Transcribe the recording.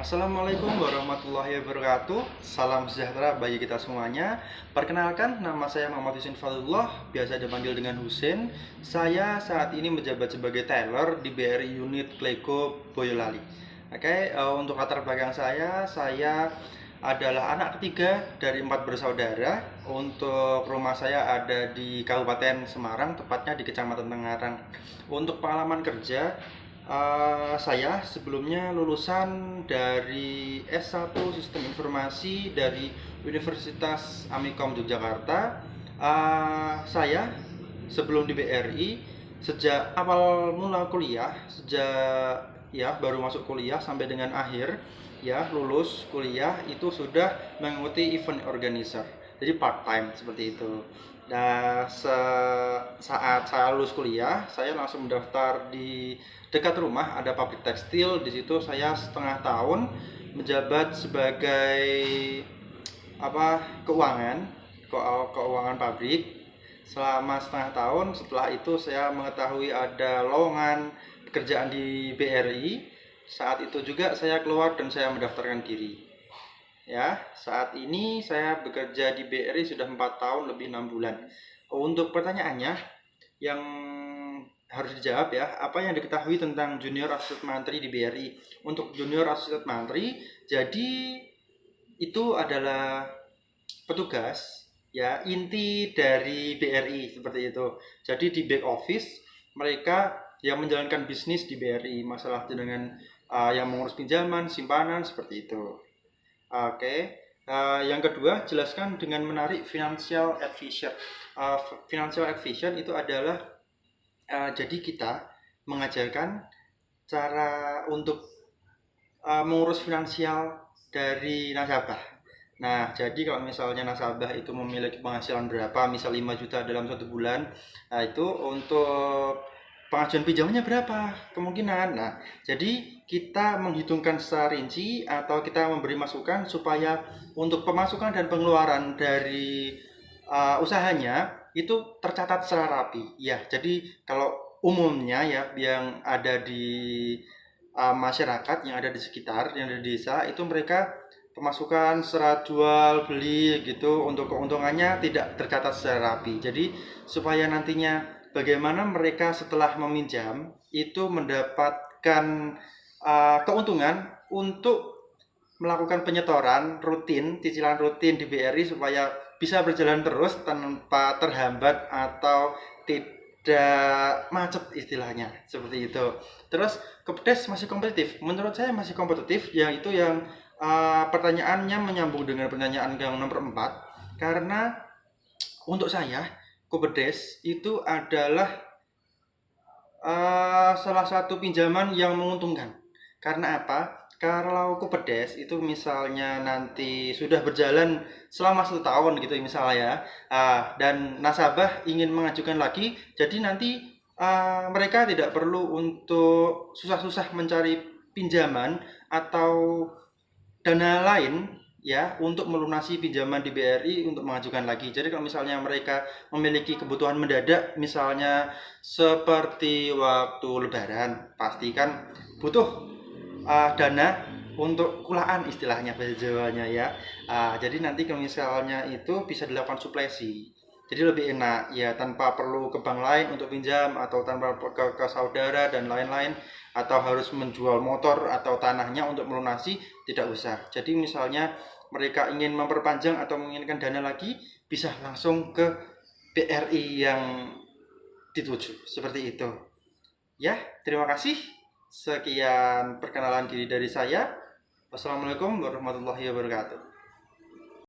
Assalamualaikum warahmatullahi wabarakatuh. Salam sejahtera bagi kita semuanya. Perkenalkan, nama saya Muhammad Husin Fadlullah, biasa dipanggil dengan Husin. Saya saat ini menjabat sebagai teller di BRI Unit Klego Boyolali. Untuk latar belakang saya adalah anak ketiga dari 4 bersaudara. Untuk rumah saya ada di Kabupaten Semarang, tepatnya di Kecamatan Tengaran. Untuk pengalaman kerja, saya sebelumnya lulusan dari S1 Sistem Informasi dari Universitas Amikom Yogyakarta. Saya sebelum di BRI, sejak awal mula kuliah, sejak baru masuk kuliah sampai dengan akhir lulus kuliah itu sudah mengikuti event organizer. Jadi part time seperti itu. Nah, saat saya lulus kuliah, saya langsung mendaftar di dekat rumah ada pabrik tekstil. Di situ saya setengah tahun menjabat sebagai keuangan keuangan pabrik selama setengah tahun. Setelah itu saya mengetahui ada lowongan pekerjaan di BRI. Saat itu juga saya keluar dan saya mendaftarkan diri. Saat ini saya bekerja di BRI sudah 4 tahun lebih 6 bulan. Untuk pertanyaannya yang harus dijawab apa yang diketahui tentang junior asisten mantri di BRI? Untuk junior asisten mantri, jadi itu adalah petugas inti dari BRI seperti itu. Jadi di back office mereka yang menjalankan bisnis di BRI, masalah dengan yang mengurus pinjaman, simpanan seperti itu. Yang kedua, jelaskan dengan menarik financial advisor. Financial advisor itu adalah jadi kita mengajarkan cara untuk mengurus finansial dari nasabah. Nah, jadi kalau misalnya nasabah itu memiliki penghasilan berapa, misal 5 juta dalam 1 bulan, nah itu untuk pengajuan pinjamannya berapa kemungkinan. Nah, jadi kita menghitungkan secara rinci atau kita memberi masukan supaya untuk pemasukan dan pengeluaran dari usahanya itu tercatat secara rapi. Jadi kalau umumnya yang ada di masyarakat yang ada di sekitar, yang ada di desa, itu mereka pemasukan serat jual beli gitu, untuk keuntungannya tidak tercatat secara rapi. Jadi supaya nantinya bagaimana mereka setelah meminjam itu mendapatkan keuntungan untuk melakukan penyetoran rutin, cicilan rutin di BRI supaya bisa berjalan terus tanpa terhambat atau tidak macet istilahnya, seperti itu. Terus Kepdes masih kompetitif? Menurut saya masih kompetitif, yang pertanyaannya menyambung dengan pertanyaan yang nomor 4, karena untuk saya Kupedes itu adalah salah satu pinjaman yang menguntungkan. Karena apa? Kalau Kupedes itu misalnya nanti sudah berjalan selama 1 tahun gitu misalnya dan nasabah ingin mengajukan lagi, jadi nanti mereka tidak perlu untuk susah-susah mencari pinjaman atau dana lain untuk melunasi pinjaman di BRI untuk mengajukan lagi. Jadi kalau misalnya mereka memiliki kebutuhan mendadak, misalnya seperti waktu lebaran, pasti kan butuh dana untuk kulaan istilahnya bahasa Jawanya jadi nanti kalau misalnya itu bisa dilakukan suplesi. Jadi lebih enak tanpa perlu ke bank lain untuk pinjam atau tanpa ke saudara dan lain-lain, atau harus menjual motor atau tanahnya untuk melunasi, tidak usah. Jadi misalnya mereka ingin memperpanjang atau menginginkan dana lagi, bisa langsung ke BRI yang dituju, seperti itu. Terima kasih. Sekian perkenalan diri dari saya. Wassalamualaikum warahmatullahi wabarakatuh.